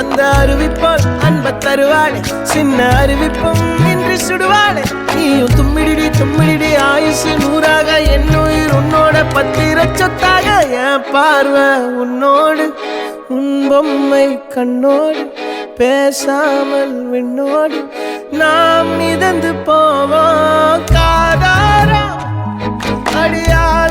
அந்த அறிவிப்போல் அன்ப தருவாளே சின்ன அறிவிப்பும் இன்றி சுடுவாளே நீயும் தும்மிடி தும்மிடி ஆயுசு நூறாக என் உயிர் உன்னோட பத்திர சொத்தாக என் பார்வை உன்னோடு உன் பொம்மை கண்ணோடு பேசாமல் விண்ணோடு நாம் மிதந்து போவோம் காதாரா அடியால்